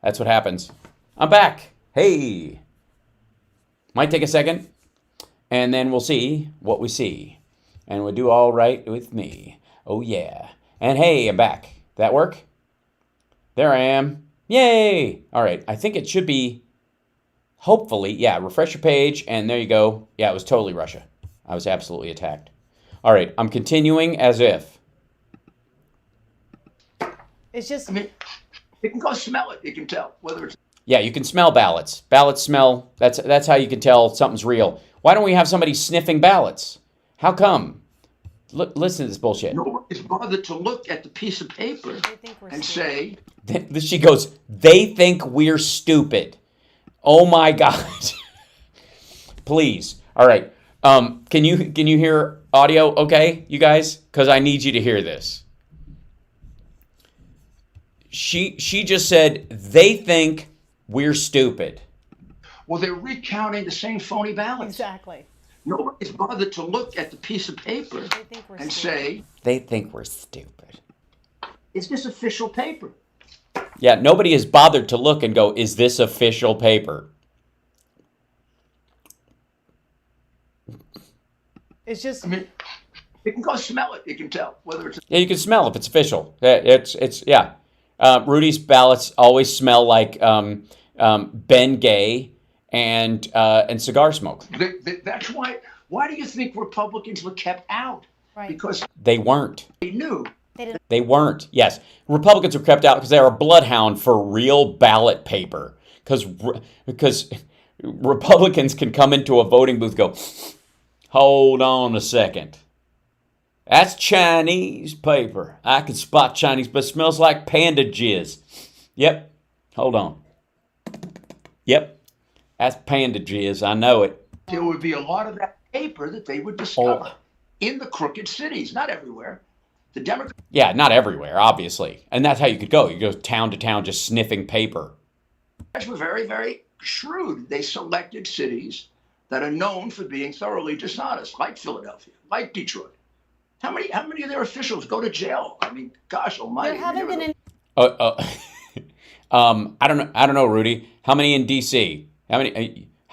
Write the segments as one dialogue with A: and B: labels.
A: That's what happens. I'm back. Hey. Might take a second, and then we'll see what we see. And we'll do all right with me. Oh, yeah. And hey, I'm back. That work? There I am. Yay! All right. I think it should be, hopefully, yeah, refresh your page, and there you go. Yeah, it was totally Russia. I was absolutely attacked. All right. I'm continuing as if.
B: It's just...
C: I mean, you can go smell it. You can tell whether it's...
A: Yeah, you can smell ballots. Ballots smell. That's how you can tell something's real. Why don't we have somebody sniffing ballots? How come? Listen to this bullshit.
C: Nobody's bothered to look at the piece of paper and say...
A: She goes, they think we're stupid. Oh my God. Please. All right. Can you hear audio okay, you guys? Because I need you to hear this. She just said, they think we're stupid.
C: Well, they're recounting the same phony ballots.
B: Exactly.
C: Nobody's bothered to look at the piece of paper and say...
A: They think we're stupid.
C: Is this official paper?
A: Yeah, nobody has bothered to look and go, is this official paper?
B: It's just...
C: I mean, you can go smell it. You can tell whether it's...
A: Yeah, you can smell if it's official. It's yeah. Rudy's ballots always smell like Ben Gay and cigar smoke.
C: That's why. Why do you think Republicans were kept out?
B: Right.
C: Because
A: they weren't.
C: They knew.
A: They weren't. Yes, Republicans were kept out because they are a bloodhound for real ballot paper. Because Republicans can come into a voting booth, and go, hold on a second. That's Chinese paper. I can spot Chinese, but it smells like panda jizz. Yep. Hold on. Yep. That's panda jizz. I know it.
C: There would be a lot of that paper that they would discover in the crooked cities, not everywhere. The Democrats.
A: Yeah, not everywhere, obviously. And that's how you could go. You go town to town just sniffing paper.
C: Were very, very shrewd. They selected cities that are known for being thoroughly dishonest, like Philadelphia, like Detroit. How many of their officials go to jail? I mean, gosh almighty.
B: There haven't been any...
A: I don't know, Rudy. How many in D.C.? How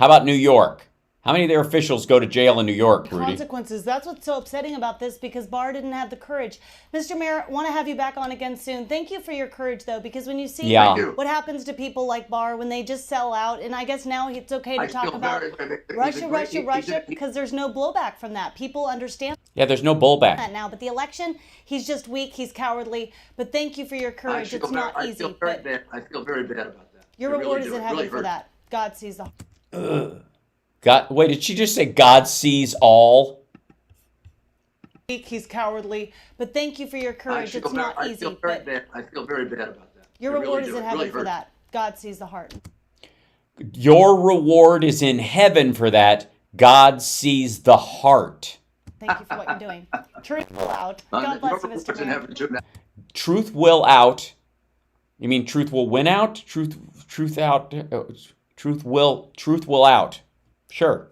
A: about New York? How many of their officials go to jail in New York, Rudy?
B: Consequences. That's what's so upsetting about this, because Barr didn't have the courage. Mr. Mayor, want to have you back on again soon. Thank you for your courage, though, because when you see what happens to people like Barr when they just sell out, and I guess now it's okay to talk about Russia, because there's no blowback from that. People understand.
A: Yeah, there's no blowback
B: now, but the election, he's just weak, he's cowardly. But thank you for your courage. It's not easy.
C: I feel very bad about that.
B: Your reward is in heaven for that. God sees the...
A: God, wait, did she just say God sees all?
B: He's cowardly, but thank you for your courage. It's not easy.
C: I feel very bad about that.
B: Your reward is in heaven for that. God sees the heart.
A: Your reward is in heaven for that. God sees the heart.
B: Thank you for what you're doing. Truth will out. God bless you, Mr. Mayor.
A: Truth will out. You mean truth will win out? Truth out. Truth will out. Sure.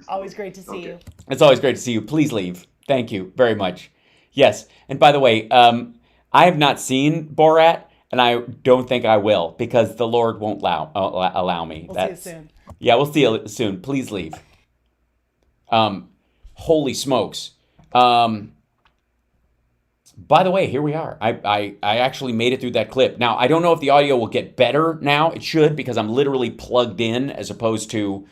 B: Always great to see you.
A: It's always great to see you. Please leave. Thank you very much. Yes. And by the way, I have not seen Borat, and I don't think I will, because the Lord won't allow me.
B: We'll see you soon.
A: Yeah, we'll see you soon. Please leave. Holy smokes. By the way, here we are. I actually made it through that clip. Now, I don't know if the audio will get better now. It should, because I'm literally plugged in as opposed to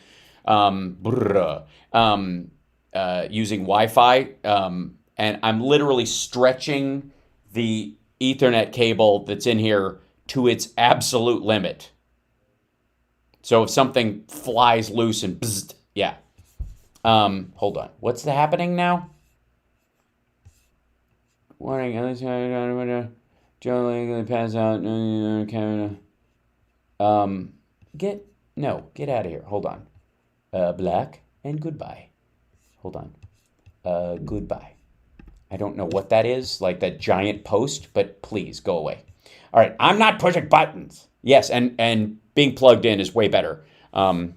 A: using Wi-Fi. And I'm literally stretching the Ethernet cable that's in here to its absolute limit. So if something flies loose and bzzzt, yeah. Hold on. What's happening now? Warning, Joe legally pass out. Get out of here. Hold on. Black and goodbye. Hold on. Goodbye. I don't know what that is, like that giant post, but please go away. All right, I'm not pushing buttons. Yes, and being plugged in is way better. There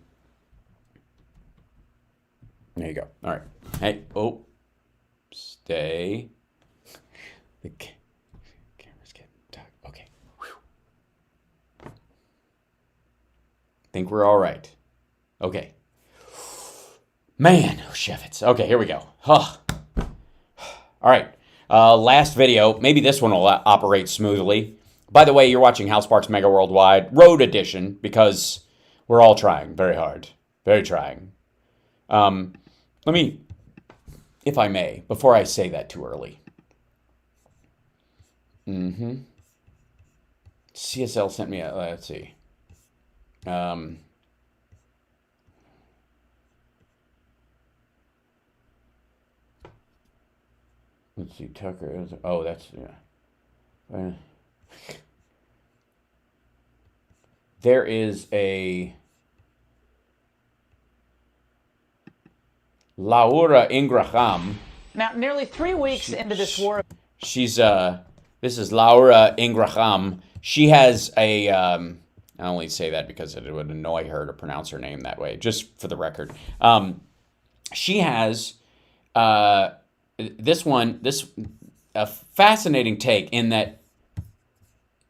A: you go. All right. Hey, stay. The camera's getting dark. Okay. Whew. Think we're all right. Okay. Man, oh, Shevitz. Okay, here we go. Huh. All right. Last video. Maybe this one will operate smoothly. By the way, you're watching HAL Sparks Mega Worldwide Road Edition because we're all trying very hard. Very trying. Let me, if I may, before I say that too early. CSL sent me a, let's see. Let's see, Tucker. Oh, that's, yeah. There is a Laura Ingraham.
D: Now, nearly 3 weeks into this war.
A: She's, this is Laura Ingraham. She has a, I only say that because it would annoy her to pronounce her name that way, just for the record. She has, a fascinating take in that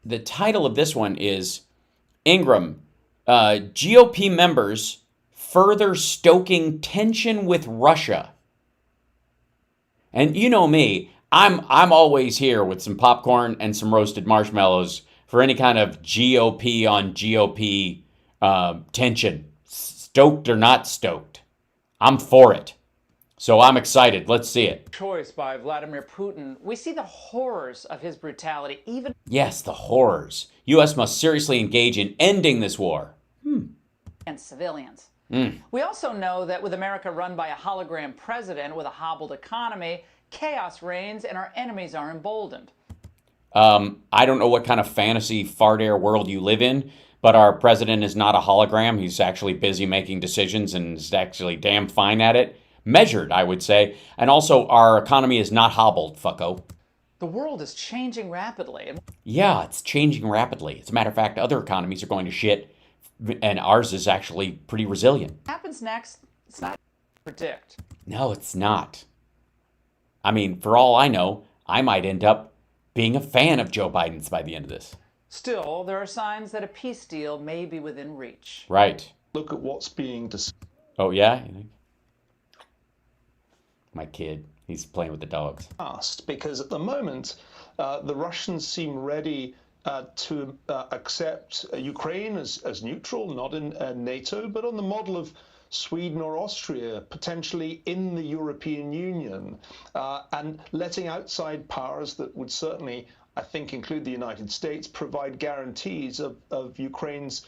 A: the title of this one is Ingraham, GOP members further stoking tension with Russia. And you know me, I'm always here with some popcorn and some roasted marshmallows for any kind of GOP on GOP tension. Stoked or not stoked. I'm for it. So I'm excited. Let's see it.
D: Choice by Vladimir Putin. We see the horrors of his brutality, even...
A: Yes, the horrors. U.S. must seriously engage in ending this war.
D: And civilians. We also know that with America run by a hologram president with a hobbled economy, chaos reigns and our enemies are emboldened.
A: I don't know what kind of fantasy fart air world you live in, but our president is not a hologram. He's actually busy making decisions and is actually damn fine at it. Measured, I would say. And also, our economy is not hobbled, fucko.
D: The world is changing rapidly.
A: Yeah, it's changing rapidly. As a matter of fact, other economies are going to shit, and ours is actually pretty resilient.
D: What happens next, it's not to predict.
A: No, it's not. I mean, for all I know, I might end up being a fan of Joe Biden's by the end of this.
D: Still, there are signs that a peace deal may be within reach.
A: Right.
E: Look at what's being discussed.
A: Oh, yeah? You think? My kid, he's playing with the dogs.
E: Because at the moment, the Russians seem ready to accept Ukraine as neutral, not in NATO, but on the model of Sweden or Austria, potentially in the European Union, and letting outside powers that would certainly, I think, include the United States, provide guarantees of Ukraine's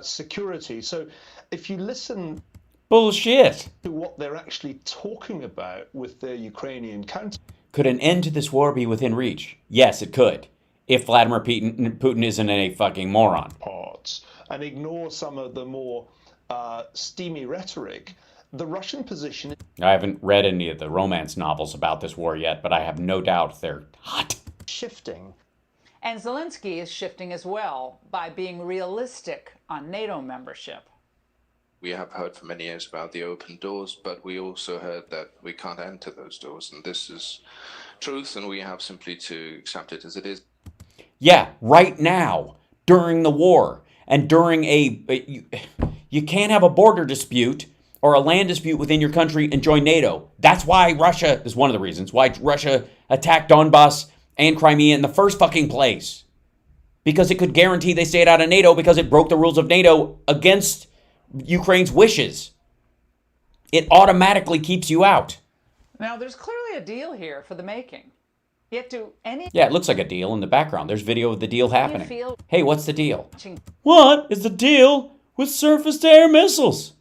E: security. So if you listen...
A: Bullshit.
E: To what they're actually talking about with their Ukrainian counter.
A: Could an end to this war be within reach? Yes, it could. If Vladimir Putin isn't a fucking moron.
E: Parts and ignore some of the more steamy rhetoric. The Russian position...
A: I haven't read any of the romance novels about this war yet, but I have no doubt they're hot.
E: Shifting.
D: And Zelensky is shifting as well by being realistic on NATO membership.
F: We have heard for many years about the open doors, but we also heard that we can't enter those doors. And this is truth, and we have simply to accept it as it is.
A: Yeah, right now, during the war, and during you can't have a border dispute or a land dispute within your country and join NATO. That's why Russia, is one of the reasons, why Russia attacked Donbass and Crimea in the first fucking place. Because it could guarantee they stayed out of NATO because it broke the rules of NATO against Ukraine's wishes. It automatically keeps you out.
D: Now, there's clearly a deal here for the making. Yet do any...
A: Yeah, it looks like a deal in the background. There's video of the deal happening.
D: Feel...
A: Hey, what's the deal? What is the deal with surface-to-air missiles?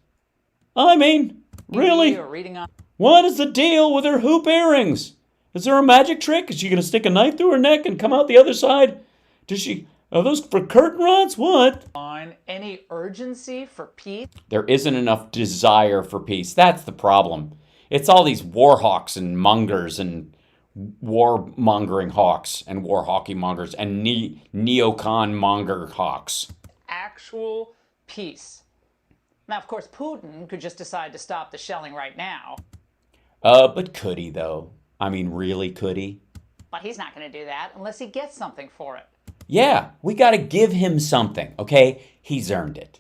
A: I mean, really?
D: Reading on...
A: What is the deal with her hoop earrings? Is there a magic trick? Is she going to stick a knife through her neck and come out the other side? Does she... Are those for curtain rods? What?
D: Any urgency for peace?
A: There isn't enough desire for peace. That's the problem. It's all these war hawks and mongers and war-mongering hawks and war hockey mongers and neocon monger hawks.
D: Actual peace. Now, of course, Putin could just decide to stop the shelling right now.
A: But could he, though? I mean, really, could he?
D: But he's not going to do that unless he gets something for it.
A: Yeah, we got to give him something, okay? He's earned it.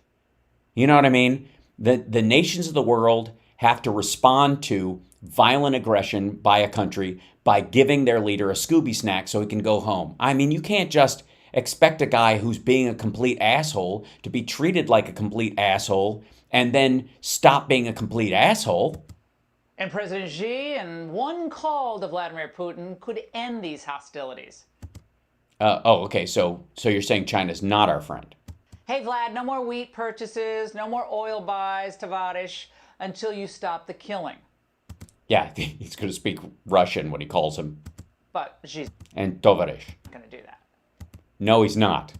A: You know what I mean? The nations of the world have to respond to violent aggression by a country by giving their leader a Scooby snack so he can go home. I mean, you can't just expect a guy who's being a complete asshole to be treated like a complete asshole and then stop being a complete asshole.
D: And President Xi, in one call to Vladimir Putin, could end these hostilities.
A: Okay. So you're saying China's not our friend?
D: Hey, Vlad, no more wheat purchases, no more oil buys, Tavares, until you stop the killing.
A: Yeah, he's going to speak Russian when he calls him.
D: But Xi's
A: and Tavares
D: going to do that.
A: No, he's not.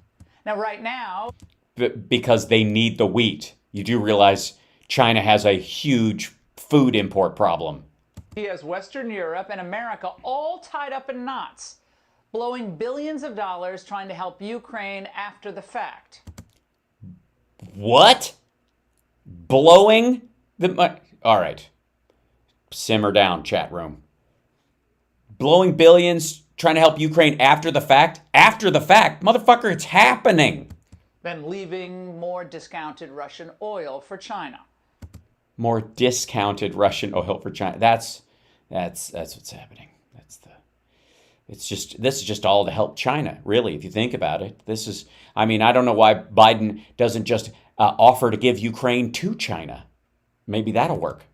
D: Now, right now...
A: Because they need the wheat. You do realize China has a huge food import problem.
D: He has Western Europe and America all tied up in knots, blowing billions of dollars trying to help Ukraine after the fact.
A: What? Blowing the money? All right. Simmer down, chat room. Blowing billions trying to help Ukraine after the fact? After the fact? Motherfucker, it's happening.
D: Then leaving more discounted Russian oil for China.
A: More discounted Russian oil for China. That's what's happening. This is just all to help China, really, if you think about it. I don't know why Biden doesn't just offer to give Ukraine to China. Maybe that'll work.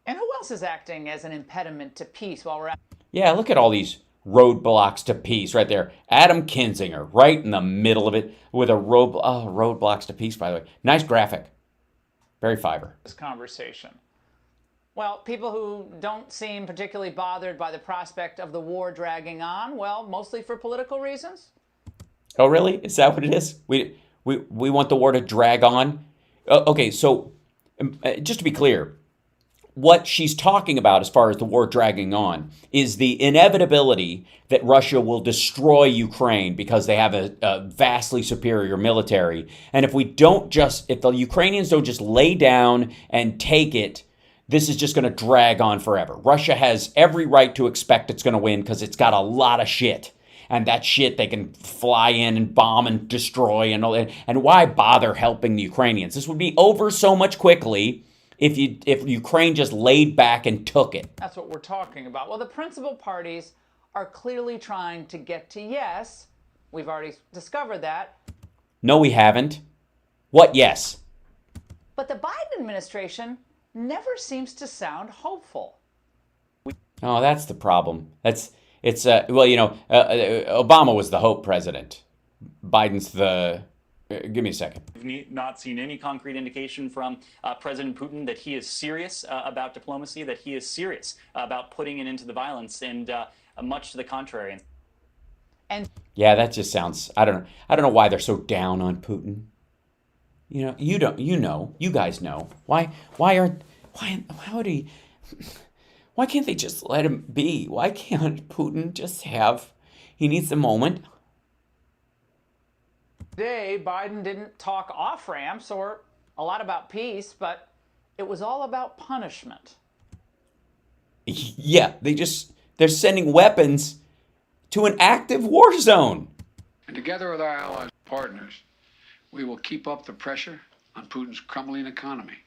D: And who else is acting as an impediment to peace while we're at?
A: Yeah, look at all these roadblocks to peace right there. Adam Kinzinger, right in the middle of it with a roadblocks to peace, by the way. Nice graphic. Very fiber.
D: This conversation. Well, people who don't seem particularly bothered by the prospect of the war dragging on, well, mostly for political reasons.
A: Oh, really? Is that what it is? We want the war to drag on? Okay, so just to be clear, what she's talking about as far as the war dragging on is the inevitability that Russia will destroy Ukraine because they have a vastly superior military. And if the Ukrainians don't just lay down and take it, this is just going to drag on forever. Russia has every right to expect it's going to win because it's got a lot of shit. And that shit they can fly in and bomb and destroy. And why bother helping the Ukrainians? This would be over so much quickly if Ukraine just laid back and took it.
D: That's what we're talking about. Well, the principal parties are clearly trying to get to yes. We've already discovered that.
A: No, we haven't. What yes?
D: But the Biden administration never seems to sound hopeful.
A: Oh, that's the problem. Obama was the hope president. Biden's the... Give me a second.
G: We've not seen any concrete indication from President Putin that he is serious about diplomacy, that he is serious about putting an end to the violence, and much to the contrary.
A: Yeah, that just sounds... I don't know why they're so down on Putin. You guys know. Why can't they just let him be? Why can't Putin just he needs a moment?
D: Today, Biden didn't talk off ramps or a lot about peace, but it was all about punishment.
A: Yeah, they're sending weapons to an active war zone.
H: And together with our allies and partners, we will keep up the pressure on Putin's crumbling economy,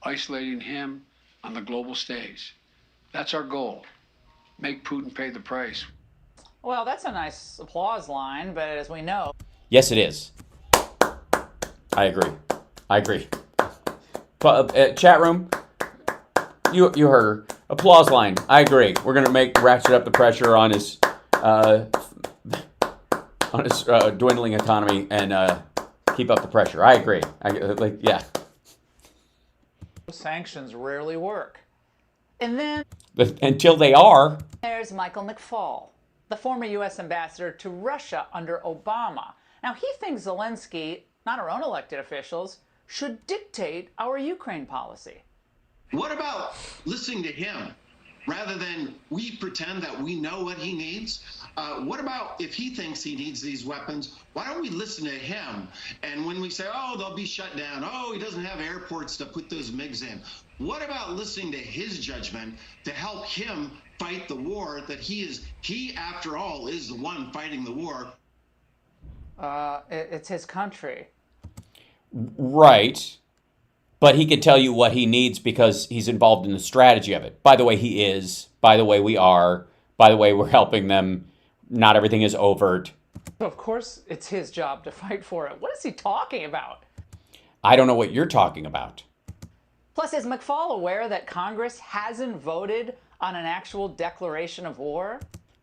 H: isolating him on the global stage. That's our goal. Make Putin pay the price.
D: Well, that's a nice applause line, but as we know...
A: Yes, it is. I agree. Chat room, you heard her. Applause line. I agree. We're going to ratchet up the pressure on his dwindling economy and keep up the pressure. I agree. Yeah.
D: Sanctions rarely work. And then...
A: Until they are.
D: There's Michael McFaul, the former U.S. ambassador to Russia under Obama. Now, he thinks Zelensky, not our own elected officials, should dictate our Ukraine policy.
I: What about listening to him rather than we pretend that we know what he needs? What about if he thinks he needs these weapons, why don't we listen to him? And when we say, oh, they'll be shut down, oh, he doesn't have airports to put those MiGs in. What about listening to his judgment to help him fight the war that he after all is the one fighting the war?
D: It's his country.
A: Right. But he could tell you what he needs because he's involved in the strategy of it. By the way, he is. By the way, we are. By the way, we're helping them. Not everything is overt.
D: Of course, it's his job to fight for it. What is he talking about?
A: I don't know what you're talking about.
D: Plus, is McFaul aware that Congress hasn't voted on an actual declaration of war?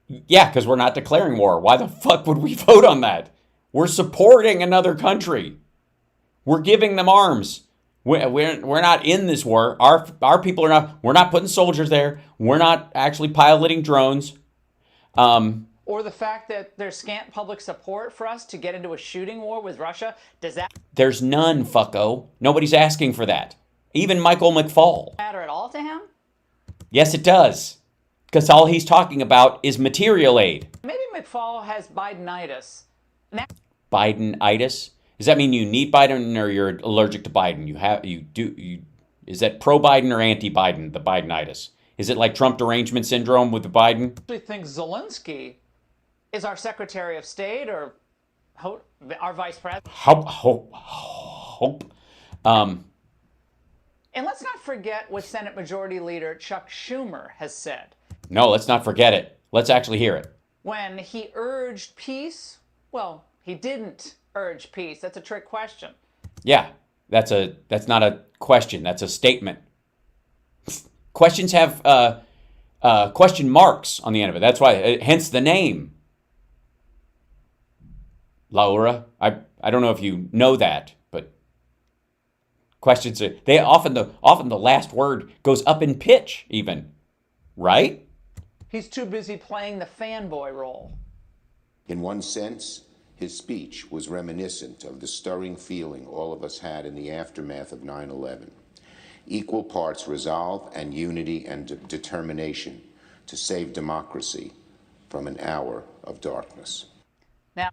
A: Yeah, because we're not declaring war. Why the fuck would we vote on that? We're supporting another country. We're giving them arms. We're not in this war. Our people are not. We're not putting soldiers there. We're not actually piloting drones.
D: Or the fact that there's scant public support for us to get into a shooting war with Russia. Does that
A: There's none, fucko. Nobody's asking for that. Even Michael McFaul.
D: matter at all to him?
A: Yes, it does. Because all he's talking about is material aid.
D: Maybe McFaul has Bidenitis.
A: Bidenitis? Does that mean you need Biden or you're allergic to Biden? Is that pro-Biden or anti-Biden, the Bidenitis? Is it like Trump derangement syndrome with the Biden?
D: I actually think Zelensky is our Secretary of State or our Vice President.
A: Hope.
D: And let's not forget what Senate Majority Leader Chuck Schumer has said.
A: No, let's not forget it. Let's actually hear it.
D: When he urged peace, well, he didn't urge peace. That's a trick question.
A: Yeah, that's not a question. That's a statement. Questions have question marks on the end of it. That's why, hence the name. Laura, I don't know if you know that, but questions are, they often the last word goes up in pitch even, right?
D: He's too busy playing the fanboy role.
J: In one sense, his speech was reminiscent of the stirring feeling all of us had in the aftermath of 9/11. Equal parts resolve and unity and determination to save democracy from an hour of darkness.
D: Now,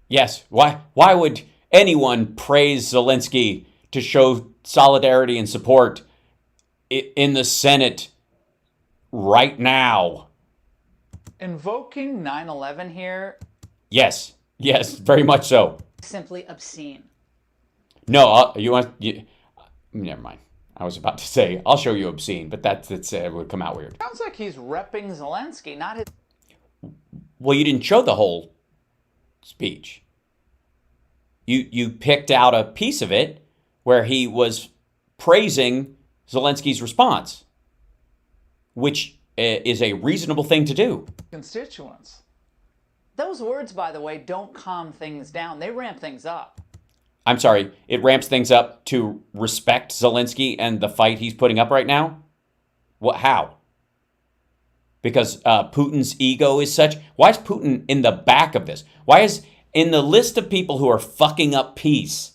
A: yes, why would anyone praise Zelensky to show solidarity and support in the Senate right now?
D: invoking 9/11 here.
A: Yes, very much so.
D: Simply obscene.
A: No, never mind. I was about to say, I'll show you obscene, but it would come out weird.
D: Sounds like he's repping Zelensky, not his...
A: Well, you didn't show the whole speech. You picked out a piece of it where he was praising Zelensky's response, which is a reasonable thing to do.
D: Constituents. Those words, by the way, don't calm things down. They ramp things up.
A: I'm sorry, it ramps things up to respect Zelensky and the fight he's putting up right now? What? How? Because Putin's ego is such? Why is Putin in the back of this? Why is, in the list of people who are fucking up peace,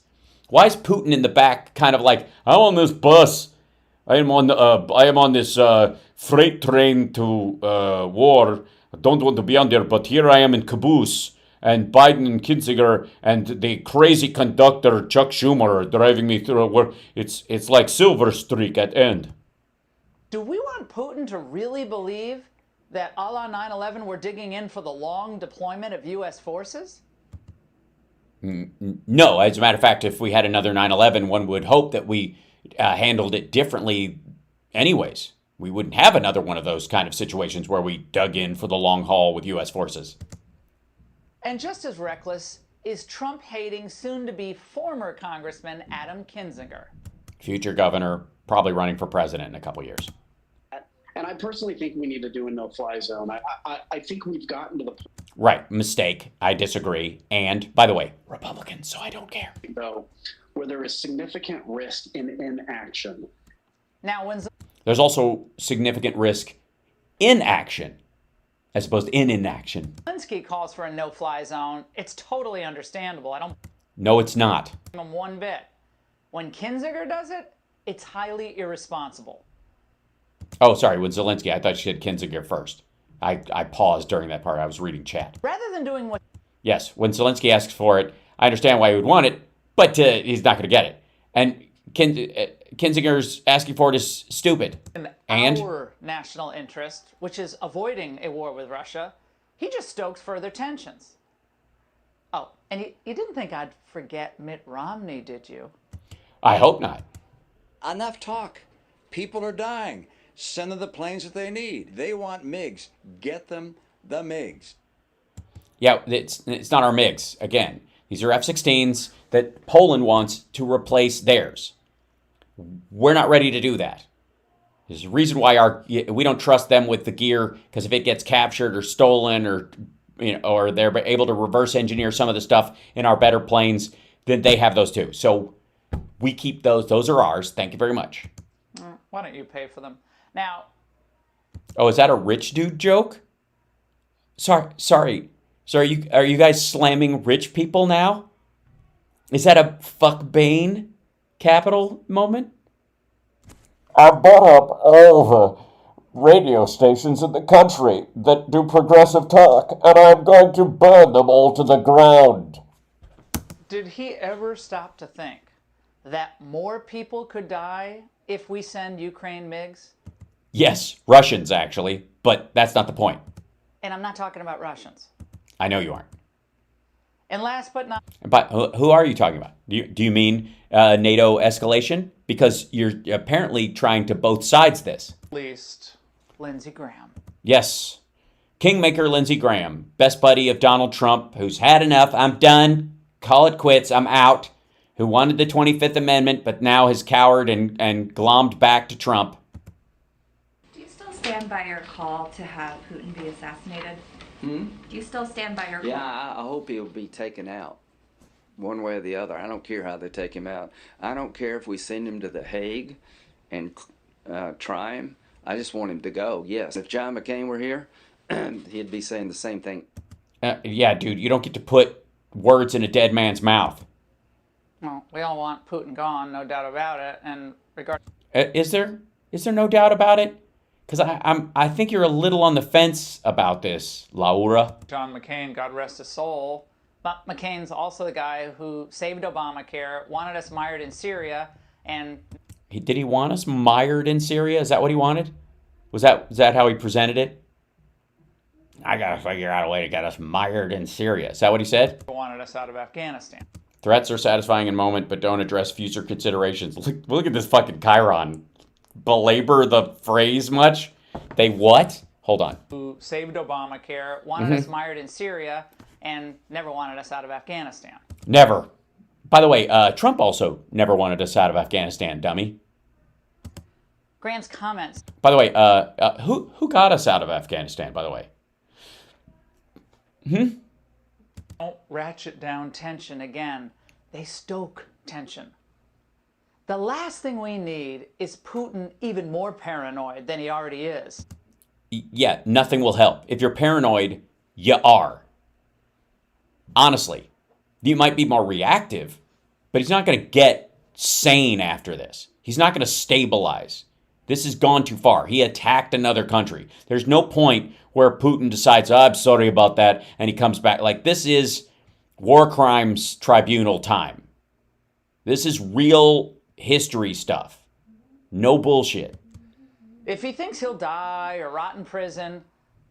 A: why is Putin in the back kind of like, I'm on this bus, I am on this freight train to war, I don't want to be on there, but here I am in caboose, and Biden and Kinzinger and the crazy conductor Chuck Schumer are driving me through where it's like Silver Streak at end.
D: Do we want Putin to really believe that a la 9/11 we're digging in for the long deployment of U.S. forces?
A: No, as a matter of fact, if we had another 9/11, one would hope that we handled it differently anyways. We wouldn't have another one of those kind of situations where we dug in for the long haul with U.S. forces.
D: And just as reckless is Trump-hating, soon-to-be former Congressman Adam Kinzinger.
A: Future governor, probably running for president in a couple years.
K: And I personally think we need to do a no-fly zone. I think we've gotten to the point,
A: Right, mistake. I disagree. And, by the way, Republican, so I don't care.
K: though, where there is significant risk in inaction.
D: Now, when
A: There's also significant risk in action, as opposed to in inaction.
D: Zelensky calls for a no-fly zone, it's totally understandable. I don't
A: No, it's not.
D: blame him one bit. When Kinzinger does it, it's highly irresponsible.
A: Oh, sorry, with Zelensky, I thought she said Kinzinger first. I paused during that part. I was reading chat.
D: Rather than doing what...
A: Yes, when Zelensky asks for it, I understand why he would want it, but he's not going to get it. And Kinzinger's asking for it is stupid.
D: in
A: And?
D: our national interest, which is avoiding a war with Russia, he just stokes further tensions. Oh, and you didn't think I'd forget Mitt Romney, did you?
A: I hope not.
L: enough talk. People are dying. Send them the planes that they need. They want MiGs. Get them the MiGs.
A: Yeah, it's not our MiGs. Again, these are F-16s that Poland wants to replace theirs. We're not ready to do that. There's a reason why we don't trust them with the gear, because if it gets captured or stolen, or or they're able to reverse engineer some of the stuff in our better planes, then they have those too. So we keep those. Those are ours. Thank you very much.
D: Why don't you pay for them? Now.
A: Oh, is that a rich dude joke? Sorry. So are you guys slamming rich people now? Is that a fuck Bane capital moment?
M: I bought up all the radio stations in the country that do progressive talk, and I'm going to burn them all to the ground.
D: Did he ever stop to think that more people could die if we send Ukraine MiGs?
A: Yes, Russians actually, but that's not the point.
D: And I'm not talking about Russians.
A: I know you aren't.
D: And last but not...
A: But who are you talking about? Do you mean NATO escalation? Because you're apparently trying to both sides this.
D: least, Lindsey Graham.
A: Yes. Kingmaker Lindsey Graham, best buddy of Donald Trump, who's had enough. I'm done. Call it quits. I'm out. Who wanted the 25th Amendment, but now has cowered and glommed back to Trump.
N: Do you still stand by your call to have Putin be assassinated? Do you still stand by your call?
L: Yeah, I hope he'll be taken out, one way or the other. I don't care how they take him out. I don't care if we send him to The Hague and try him. I just want him to go, yes. If John McCain were here, he'd be saying the same thing.
A: Yeah, dude, you don't get to put words in a dead man's mouth.
D: Well, we all want Putin gone, no doubt about it. And
A: Is there no doubt about it? Because I think you're a little on the fence about this, Laura.
D: John McCain, God rest his soul. But McCain's also the guy who saved Obamacare, wanted us mired in Syria, and...
A: Did he want us mired in Syria? Is that what he wanted? Was that how he presented it? I gotta figure out a way to get us mired in Syria. Is that what he said?
D: Wanted us out of Afghanistan.
A: Threats are satisfying in moment, but don't address future considerations. Look at this fucking Chiron. Belabor the phrase much? They what? Hold on.
D: Who saved Obamacare, wanted us mired in Syria, and never wanted us out of Afghanistan.
A: Never. By the way, Trump also never wanted us out of Afghanistan, dummy.
D: Graham's comments.
A: By the way, who got us out of Afghanistan, by the way?
D: Don't ratchet down tension again. They stoke tension. The last thing we need is Putin even more paranoid than he already is.
A: Yeah, nothing will help. If you're paranoid, you are. Honestly, you might be more reactive, but he's not going to get sane after this. He's not going to stabilize. This has gone too far. He attacked another country. There's no point where Putin decides, I'm sorry about that, and he comes back. Like, this is war crimes tribunal time. This is real history stuff. No bullshit.
D: If he thinks he'll die or rot in prison,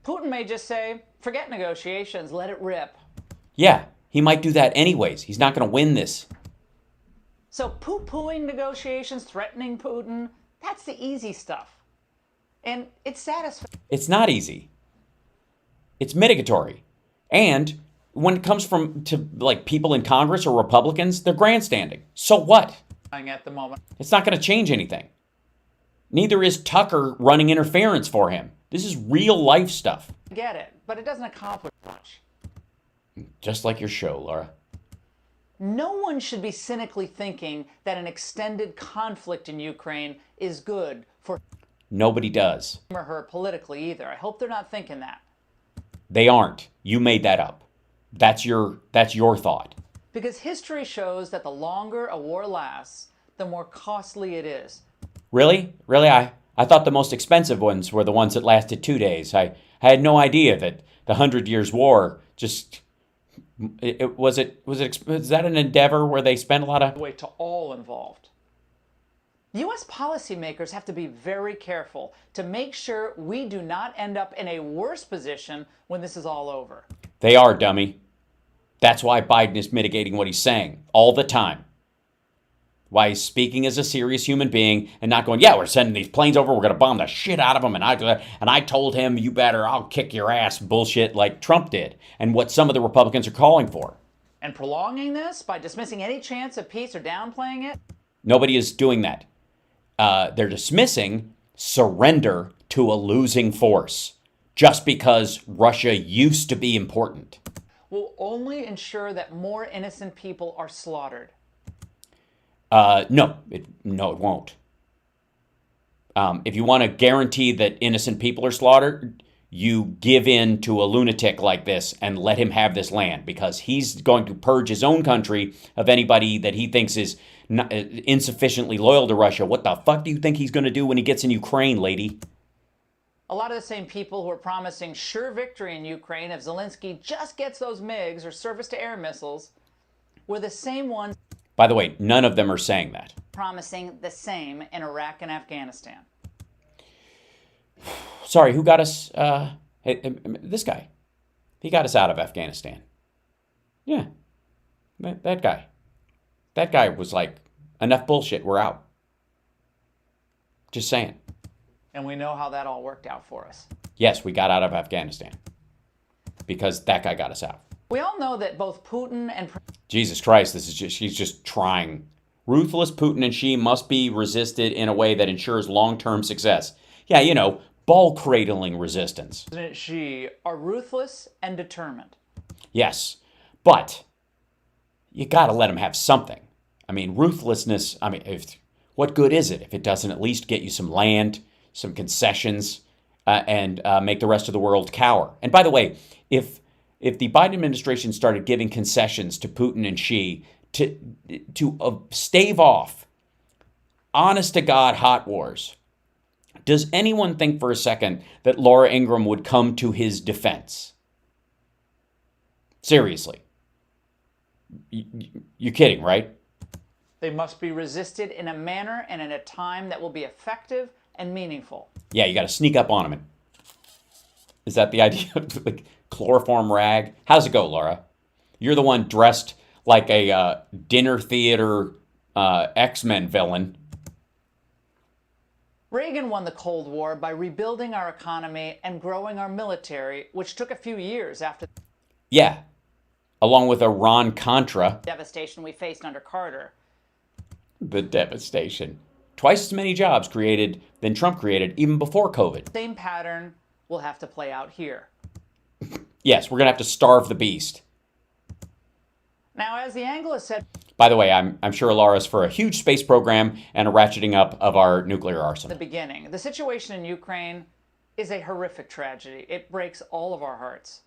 D: Putin may just say, forget negotiations, let it rip.
A: Yeah, he might do that anyways. He's not going to win this.
D: So poo-pooing negotiations, threatening Putin, that's the easy stuff. And it's satisfying.
A: It's not easy. It's mitigatory. And when it comes to like people in Congress or Republicans, they're grandstanding. So what?
D: At the moment.
A: It's not going to change anything. Neither is Tucker running interference for him. This is real life stuff.
D: I get it, but it doesn't accomplish much.
A: Just like your show, Laura.
D: No one should be cynically thinking that an extended conflict in Ukraine is good for
A: Nobody does.
D: him or her politically either. I hope they're not thinking that.
A: They aren't. You made that up. That's your thought.
D: Because history shows that the longer a war lasts, the more costly it is.
A: Really? Really? I thought the most expensive ones were the ones that lasted 2 days. I had no idea that the 100 Years' War just... Was that an endeavor where they spent a lot of...
D: Way to all involved. U.S. policymakers have to be very careful to make sure we do not end up in a worse position when this is all over.
A: They are, dummy. That's why Biden is mitigating what he's saying all the time. Why he's speaking as a serious human being and not going, yeah, we're sending these planes over, we're going to bomb the shit out of them, and I told him, you better, I'll kick your ass bullshit like Trump did, and what some of the Republicans are calling for.
D: And prolonging this by dismissing any chance of peace or downplaying it?
A: Nobody is doing that. They're dismissing surrender to a losing force just because Russia used to be important.
D: Will only ensure that more innocent people are slaughtered.
A: No, it won't. If you want to guarantee that innocent people are slaughtered, you give in to a lunatic like this and let him have this land, because he's going to purge his own country of anybody that he thinks is not, insufficiently loyal to Russia. What the fuck do you think he's going to do when he gets in Ukraine, lady?
D: A lot of the same people who are promising sure victory in Ukraine if Zelensky just gets those MiGs or surface-to-air missiles were the same ones.
A: By the way, none of them are saying that.
D: Promising the same in Iraq and Afghanistan.
A: Sorry, who got us? This guy. He got us out of Afghanistan. Yeah, that guy. That guy was like, enough bullshit, we're out. Just saying.
D: And we know how that all worked out for us.
A: Yes, we got out of Afghanistan because that guy got us out.
D: We all know that both Putin and...
A: Jesus Christ, she's just trying. Ruthless Putin and Xi must be resisted in a way that ensures long-term success. Yeah, you know, ball-cradling resistance.
D: President Xi are ruthless and determined.
A: Yes, but you got to let them have something. I mean, ruthlessness, what good is it if it doesn't at least get you some land, some concessions, and make the rest of the world cower? And by the way, if the Biden administration started giving concessions to Putin and Xi to stave off honest-to-God hot wars, does anyone think for a second that Laura Ingraham would come to his defense? Seriously. You're kidding, right?
D: They must be resisted in a manner and in a time that will be effective and meaningful.
A: Yeah, you got to sneak up on them. Is that the idea? Like chloroform rag? How's it go, Laura? You're the one dressed like a dinner theater X-Men villain.
D: Reagan won the Cold War by rebuilding our economy and growing our military, which took a few years after...
A: Yeah, along with Iran-Contra.
D: ...devastation we faced under Carter.
A: The devastation. Twice as many jobs created than Trump created even before COVID.
D: Same pattern will have to play out here.
A: Yes, we're going to have to starve the beast.
D: Now, as the angle has said...
A: By the way, I'm sure Laura's for a huge space program and a ratcheting up of our nuclear arsenal.
D: ...at the beginning, the situation in Ukraine is a horrific tragedy. It breaks all of our hearts.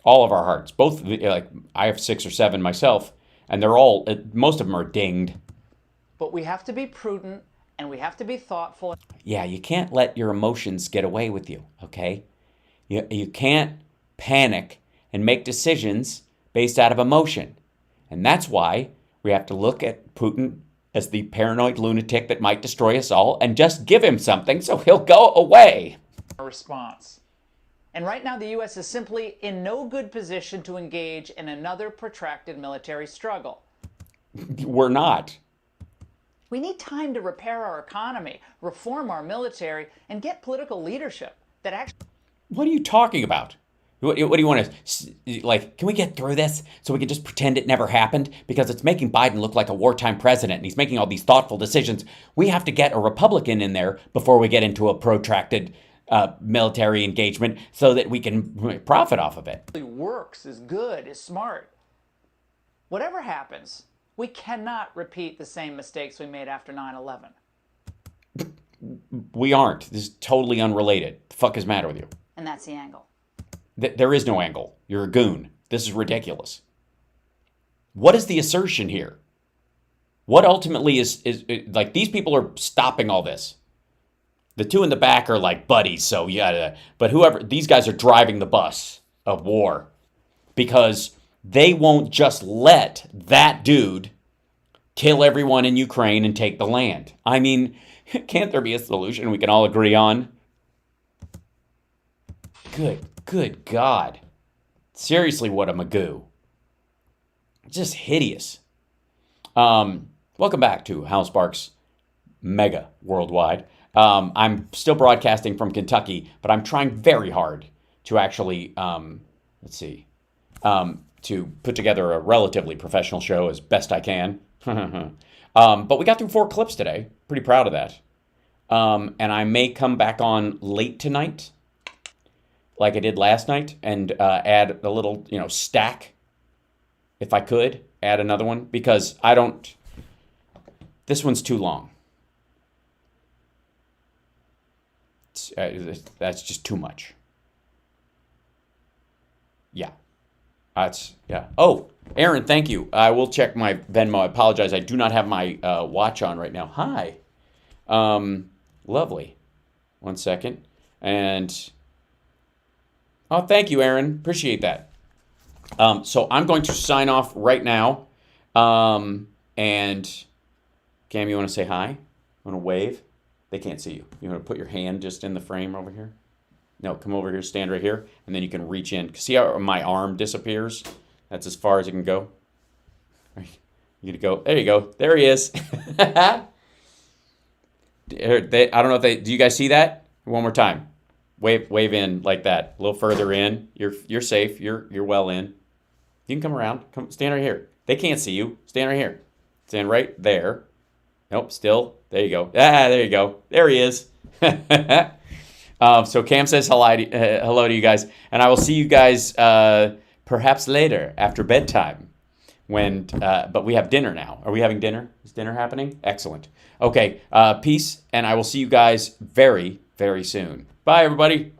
A: All of our hearts. Both, like, I have 6 or 7 myself, and they're all, most of them are dinged.
D: But we have to be prudent, and we have to be thoughtful.
A: Yeah, you can't let your emotions get away with you, okay? You can't panic and make decisions based out of emotion. And that's why we have to look at Putin as the paranoid lunatic that might destroy us all and just give him something so he'll go away.
D: A response. And right now the U.S. is simply in no good position to engage in another protracted military struggle.
A: We're not.
D: We need time to repair our economy, reform our military, and get political leadership that actually...
A: What are you talking about? What do you want to, like, can we get through this so we can just pretend it never happened? Because it's making Biden look like a wartime president, and he's making all these thoughtful decisions. We have to get a Republican in there before we get into a protracted military engagement so that we can profit off of it.
D: It works, is good, is smart. Whatever happens, we cannot repeat the same mistakes we made after 9/11.
A: We aren't. This is totally unrelated. The fuck is the matter with you?
D: And that's the angle.
A: There is no angle. You're a goon. This is ridiculous. What is the assertion here? What ultimately is like, these people are stopping all this. The two in the back are like buddies, so yeah, but whoever, these guys are driving the bus of war because they won't just let that dude kill everyone in Ukraine and take the land. I mean, can't there be a solution we can all agree on? Good God. Seriously, what a magoo. Just hideous. By Welcome back to HAL Sparks Mega Worldwide. I'm still broadcasting from Kentucky, but I'm trying very hard to actually, to put together a relatively professional show as best I can. But we got through 4 clips today. Pretty proud of that. And I may come back on late tonight, like I did last night, and add a little, stack, if I could, add another one, because this one's too long. That's just too much. Yeah. Oh, Aaron, thank you. I will check my Venmo. I apologize. I do not have my watch on right now. Hi. Lovely. 1 second. And, oh, thank you, Aaron. Appreciate that. So I'm going to sign off right now. And Cam, you want to say hi? Want to wave? They can't see you. You want to put your hand just in the frame over here? No, come over here, stand right here, and then you can reach in. See how my arm disappears? That's as far as it can go. You're going to go, there you go. There he is. I don't know if do you guys see that? One more time. Wave in like that. A little further in. You're safe. You're well in. You can come around. Come stand right here. They can't see you. Stand right here. Stand right there. Nope, still. There you go. There you go. There he is. So Cam says hello to you guys, and I will see you guys perhaps later after bedtime. But we have dinner now. Are we having dinner? Is dinner happening? Excellent. Okay, peace, and I will see you guys very, very soon. Bye, everybody.